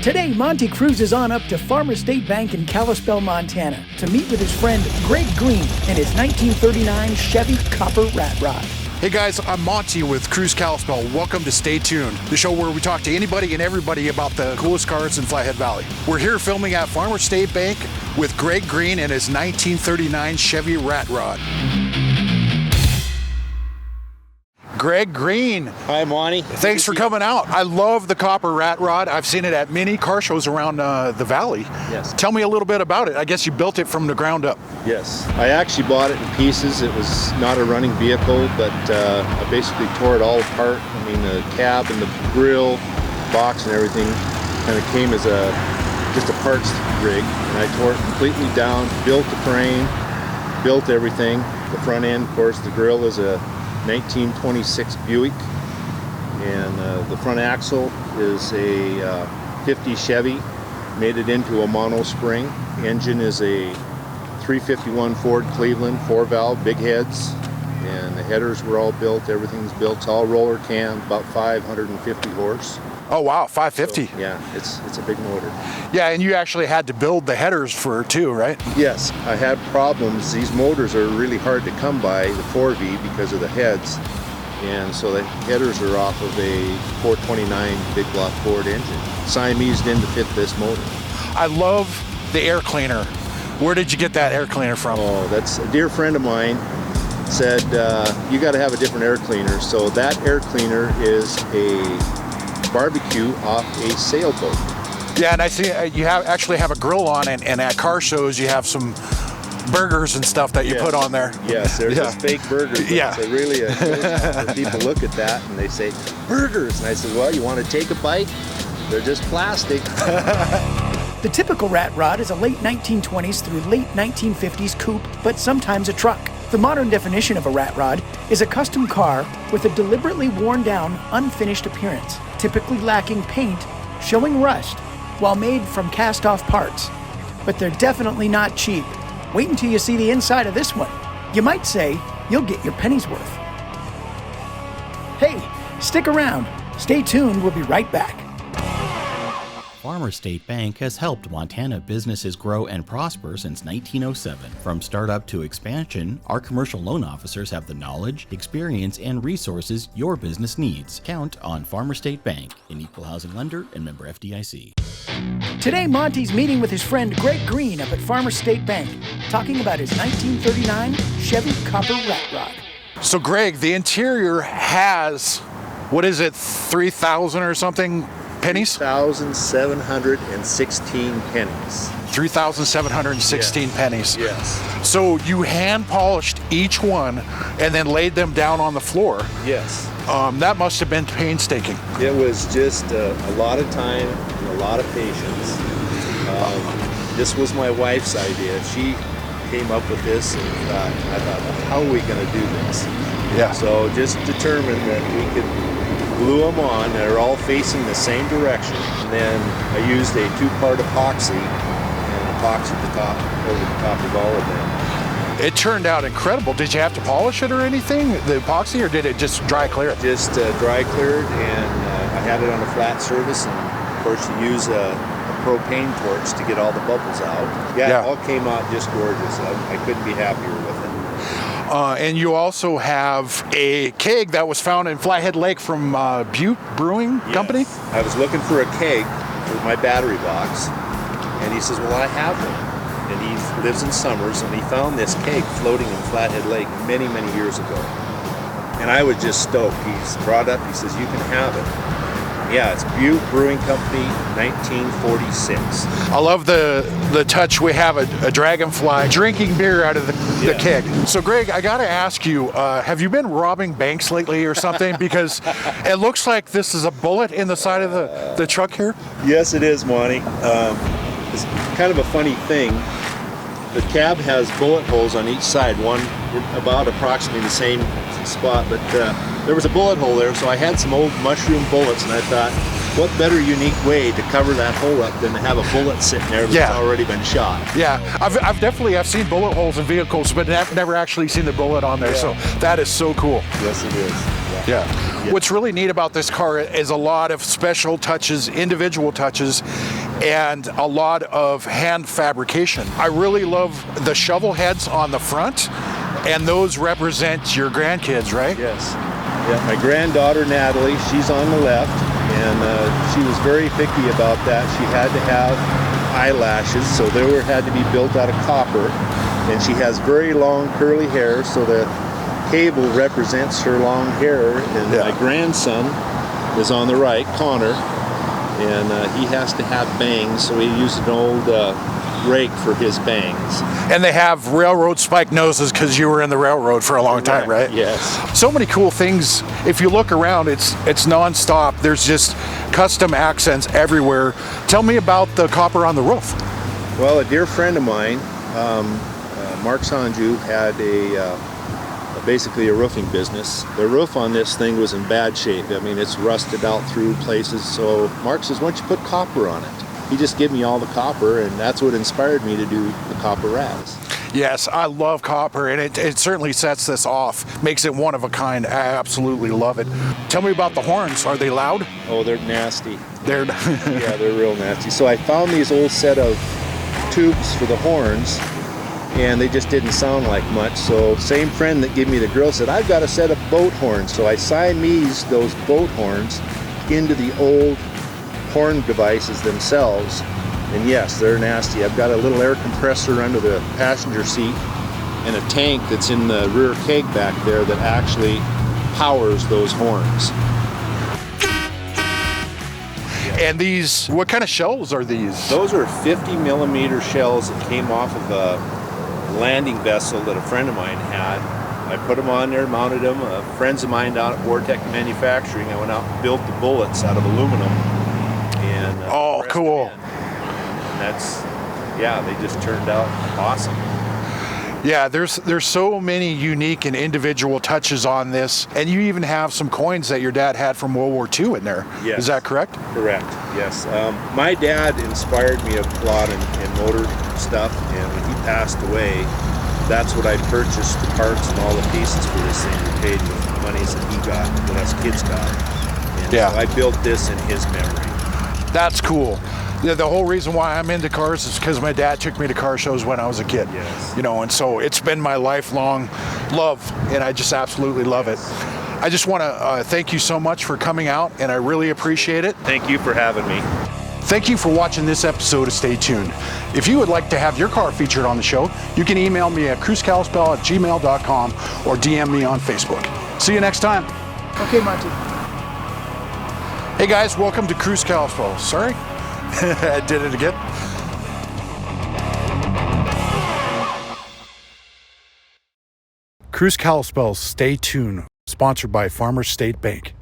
Today, Monty cruises on up to Farmer State Bank in Kalispell, Montana to meet with his friend Greg Green and his 1939 Chevy Copper Rat Rod. Hey guys, I'm Monty with Cruise Kalispell. Welcome to Stay Tuned, the show where we talk to anybody and everybody about the coolest cars in Flathead Valley. We're here filming at Farmer State Bank with Greg Green and his 1939 Chevy Rat Rod. Greg Green. Hi, Monty. Thanks for coming out. I love the Copper Rat Rod. I've seen it at many car shows around the valley. Yes. Tell me a little bit about it. I guess you built it from the ground up. Yes. I actually bought it in pieces. It was not a running vehicle, but I basically tore it all apart. I mean, the cab and the grill, box and everything kind of came as just a parts rig. And I tore it completely down, built the frame, built everything. The front end, of course, the grill is a 1926 Buick, and the front axle is a 50 Chevy, made it into a mono spring. Engine is a 351 Ford Cleveland 4-valve, big heads, and the headers were all built. Everything's built. It's all roller cam, about 550 horse. Oh wow, 550. So, yeah, it's a big motor. Yeah, and you actually had to build the headers for it too, right? Yes, I had problems. These motors are really hard to come by, the 4V, because of the heads. And so the headers are off of a 429 big block Ford engine, Siamesed in to fit this motor. I love the air cleaner. Where did you get that air cleaner from? Oh, that's a dear friend of mine said, you got to have a different air cleaner. So that air cleaner is a barbecue off a sailboat. Yeah, and I see you actually have a grill on it, and at car shows you have some burgers and stuff that you put on there. Yes, there's a fake burger. Yeah. It's really people look at that and they say, burgers. And I said, well, you want to take a bite? They're just plastic. The typical rat rod is a late 1920s through late 1950s coupe, but sometimes a truck. The modern definition of a rat rod is a custom car with a deliberately worn down, unfinished appearance, typically lacking paint, showing rust, while made from cast-off parts. But they're definitely not cheap. Wait until you see the inside of this one. You might say you'll get your penny's worth. Hey, stick around. Stay tuned, we'll be right back. Farmer State Bank has helped Montana businesses grow and prosper since 1907. From startup to expansion, our commercial loan officers have the knowledge, experience, and resources your business needs. Count on Farmer State Bank, an equal housing lender and member FDIC. Today, Monty's meeting with his friend Greg Green up at Farmer State Bank, talking about his 1939 Chevy Copper Rat Rod. So Greg, the interior has, what is it, 3,000 or something pennies? 3,716 pennies. 3,716 pennies. Yes. So you hand polished each one and then laid them down on the floor. Yes. That must have been painstaking. It was just a lot of time and a lot of patience. This was my wife's idea. She came up with this, and I thought, well, how are we going to do this? Yeah. So just determined that we could glue them on. They're all facing the same direction. And then I used a 2-part epoxy and epoxied the top over the top of all of them. It turned out incredible. Did you have to polish it or anything, the epoxy, or did it just dry clear? Just dry cleared, and I had it on a flat surface, and of course you use a propane torch to get all the bubbles out. Yeah, it all came out just gorgeous. I couldn't be happier with it. And you also have a keg that was found in Flathead Lake from Butte Brewing Company? I was looking for a keg for my battery box, and he says, well, I have one. And he lives in Summers, and he found this keg floating in Flathead Lake many, many years ago. And I was just stoked. He's brought up, he says, you can have it. Yeah, it's Butte Brewing Company, 1946. I love the touch. We have a dragonfly drinking beer out of the keg. So Greg, I gotta ask you, have you been robbing banks lately or something? Because it looks like this is a bullet in the side of the truck here. Yes, it is, Monty. It's kind of a funny thing. The cab has bullet holes on each side, one about approximately the same spot, but there was a bullet hole there, so I had some old mushroom bullets, and I thought, what better unique way to cover that hole up than to have a bullet sitting there that's already been shot? Yeah, I've definitely seen bullet holes in vehicles, but I've never actually seen the bullet on there, so that is so cool. Yes, it is. Yeah. Yeah. What's really neat about this car is a lot of special touches, individual touches, and a lot of hand fabrication. I really love the shovel heads on the front, and those represent your grandkids, right? Yes. Yeah, my granddaughter Natalie, she's on the left, and she was very picky about that. She had to have eyelashes, so they had to be built out of copper, and she has very long curly hair, so the cable represents her long hair. And my grandson is on the right, Connor, and he has to have bangs, so he used an old rake for his bangs. And they have railroad spike noses because you were in the railroad for a long time, right? Yes. So many cool things. If you look around, it's nonstop. There's just custom accents everywhere. Tell me about the copper on the roof. Well, a dear friend of mine, Mark Sanju, had basically a roofing business. The roof on this thing was in bad shape. I mean, it's rusted out through places. So Mark says, why don't you put copper on it? He just gave me all the copper, and that's what inspired me to do the copper rats. Yes, I love copper, and it certainly sets this off. Makes it one of a kind. I absolutely love it. Tell me about the horns. Are they loud? Oh, they're nasty. They're yeah, they're real nasty. So I found these old set of tubes for the horns, and they just didn't sound like much. So same friend that gave me the grill said, I've got a set of boat horns. So I siamesed those boat horns into the old horn devices themselves, and yes, they're nasty. I've got a little air compressor under the passenger seat and a tank that's in the rear keg back there that actually powers those horns. And these, what kind of shells are these? Those are 50 millimeter shells that came off of a landing vessel that a friend of mine had. I put them on there, mounted them. Friends of mine down at Vortec Manufacturing, I went out and built the bullets out of aluminum. And, oh, cool. And that's, yeah, they just turned out awesome. Yeah, there's so many unique and individual touches on this, and you even have some coins that your dad had from World War II in there. Yes. Is that correct? Correct, yes. My dad inspired me a lot in motor stuff, and when he passed away, that's what I purchased, the parts and all the pieces for this thing were paid with the monies that he got, that us kids got. And yeah. So I built this in his memory. That's cool. The whole reason why I'm into cars is because my dad took me to car shows when I was a kid. Yes. You know, and so it's been my lifelong love, and I just absolutely love it. I just want to thank you so much for coming out, and I really appreciate it. Thank you for having me. Thank you for watching this episode of Stay Tuned. If you would like to have your car featured on the show, you can email me at cruisekalispell@gmail.com or DM me on Facebook. See you next time. Okay, Monty. Hey guys, welcome to Cruise Kalispell. Sorry, I did it again. Cruise Kalispell's Stay Tuned, sponsored by Farmers State Bank.